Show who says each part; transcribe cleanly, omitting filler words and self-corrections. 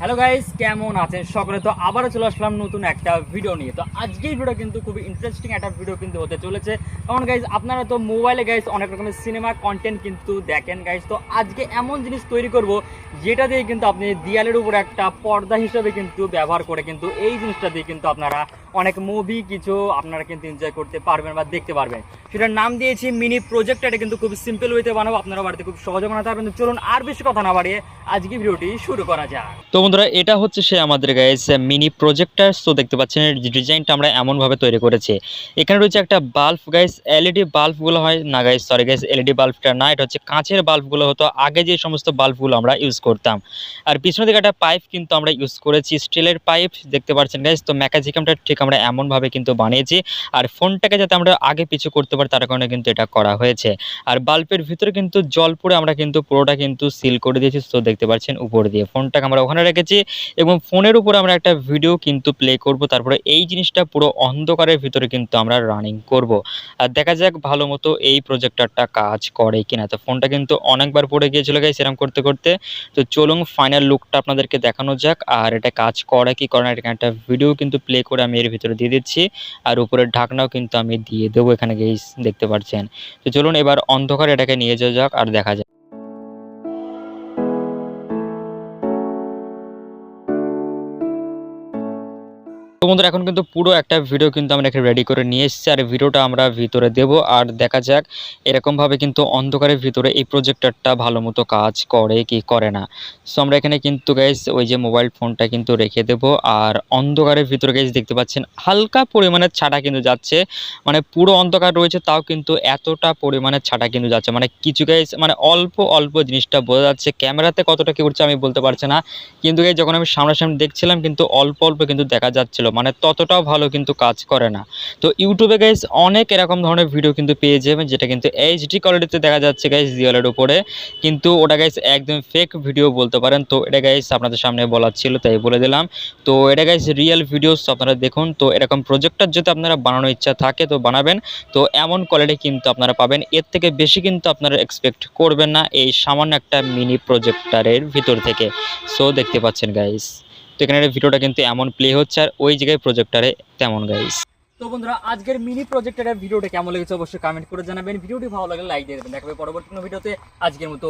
Speaker 1: Hello guys, কেমন আছেন সকলে? তো আবারও চলে আসলাম নতুন একটা ভিডিও নিয়ে। তো আজকের ভিডিও কিন্তু খুবই ইন্টারেস্টিং একটা ভিডিও কিন্তু হতে চলেছে। কারণ গাইস, আপনারা তো মোবাইলে গাইস অনেক রকমের সিনেমা কন্টেন্ট কিন্তু দেখেন গাইস। তো আজকে এমন জিনিস তৈরি করব যেটা দিয়ে কিন্তু আপনি দেয়ালের উপর একটা পর্দা হিসেবে কিন্তু ব্যবহার করে কিন্তু এই জিনিসটা দিয়ে কিন্তু আপনারা অনেক মুভি কিছু আপনারা কিন্তু এনজয় করতে পারবেন বা দেখতে পারবেন। সেটার নাম দিয়েছি মিনি প্রজেক্টর। এটা কিন্তু খুব সিম্পল ওয়েতে বানাবো, আপনারা বাড়িতে খুব সহজে বানাতে পারবেন। তো চলুন আর বেশি কথা না বাড়িয়ে আজকে ভিডিওটি শুরু করা যাক। তো বন্ধুরা, এটা হচ্ছে সে আমাদের গাইস মিনি প্রজেক্টর। তো দেখতে পাচ্ছেন এর ডিজাইনটা আমরা এমনভাবে তৈরি করেছি। এখানে রয়েছে একটা বাল্ব গাইস, এলইডি বাল্বগুলো হয় না গাইস, সরি গাইস, এলইডি বাল্বটা না, এটা হচ্ছে কাঁচের বাল্বগুলো হতো আগে, যে সমস্ত বাল্বগুলো আমরা ইউজ করতাম। আর পিছনের দিকে একটা পাইপ কিন্তু আমরা ইউজ করেছি, স্টিলের পাইপ দেখতে পাচ্ছেন গাইস। তো মেকানিজমটা ঠিক আমরা এমনভাবে কিন্তু বানিয়েছি। আর ফোনটাকে যাতে আমরা আগে পিছু করতে পারি তার কারণে কিন্তু এটা করা হয়েছে। আর বাল্বের ভিতরে কিন্তু জল পড়ে আমরা কিন্তু পুরোটা কিন্তু সিল করে দিয়েছি। তো দেখতে পাচ্ছেন উপর দিয়ে ফোনটাকে আমরা ওখানে রেখেছি এবং ফোনের উপরে আমরা একটা ভিডিও কিন্তু প্লে করব। তারপরে এই জিনিসটা পুরো অন্ধকারের ভিতরে কিন্তু আমরা রানিং করব। আর দেখা যাক ভালো মতো এই প্রজেক্টরটা কাজ করে কিনা। তো ফোনটা কিন্তু অনেকবার পড়ে গিয়েছিল গাইস এরকম করতে করতে। তো চলুন ফাইনাল লুকটা আপনাদেরকে দেখানো যাক। আর এটা কাজ করে কি করে না এটা একটা ভিডিও কিন্তু প্লে করে আমি এর ভিতরে দিয়ে দিচ্ছি। আর উপরের ঢাকনাও কিন্তু আমি দিয়ে দেবো এখানে গাইস, দেখতে পাচ্ছেন। তো চলুন এবার অন্ধকারে এটাকে নিয়ে যাওয়া যাক আর দেখা যাক। তো বন্ধুরা, এখন কিন্তু পুরো একটা ভিডিও কিন্তু আমরা এখানে রেডি করে নিয়ে এসেছি। আর ভিডিওটা আমরা ভিতরে দেব আর দেখা যাক এরকমভাবে কিন্তু অন্ধকারের ভিতরে এই প্রজেক্টরটা ভালো মতো কাজ করে কি করে না। সো আমরা এখানে কিন্তু গাইস ওই যে মোবাইল ফোনটা কিন্তু রেখে দেব। আর অন্ধকারের ভিতরে গাইস দেখতে পাচ্ছেন হালকা পরিমাণের ছাটা কিন্তু যাচ্ছে, মানে পুরো অন্ধকার রয়েছে তাও কিন্তু এতটা পরিমাণের ছাটা কিন্তু যাচ্ছে, মানে কিছু গাইস মানে অল্প অল্প জিনিসটা বোঝা যাচ্ছে। ক্যামেরাতে কতটা কি উঠছে আমি বলতে পারছি না, কিন্তু গাইস যখন আমি সামনাসামনি দেখছিলাম কিন্তু অল্প অল্প কিন্তু দেখা যাচ্ছিল, মানে ততটাও ভালো কিন্তু কাজ করে না। তো ইউটিউবে গাইস অনেক এরকম ধরনের ভিডিও কিন্তু পেয়ে যাবেন যেটা কিন্তু এইচডি কোয়ালিটিতে দেখা যাচ্ছে গাইস দেওয়ালের উপরে, কিন্তু ওটা গাইস একদম ফেক ভিডিও বলতে পারেন। তো এটা গাইস আপনাদের সামনে বলার ছিল তাই বলে দিলাম। তো এটা গাইস রিয়েল ভিডিওস আপনারা দেখুন। তো এরকম প্রজেক্টর যদি আপনারা বানানোর ইচ্ছা থাকে তো বানাবেন। তো এমন কোয়ালিটি কিন্তু আপনারা পাবেন, এর থেকে বেশি কিন্তু আপনারা এক্সপেক্ট করবেন না এই সামান্য একটা মিনি প্রজেক্টরের ভিতর থেকে। সো দেখতে পাচ্ছেন গাইস, তো এখানে ভিডিওটা কিন্তু এমন প্লে হচ্ছে আর ওই জায়গায় প্রজেক্টরে তেমন গাইস। তো বন্ধুরা, আজকের মিনি প্রজেক্টরের ভিডিওটা কেমন লেগেছে অবশ্যই কমেন্ট করে জানাবেন। ভিডিওটি ভালো লাগলে লাইক দিয়ে দেবেন। দেখাবে পরবর্তী কোনো ভিডিওতে। আজকের মতো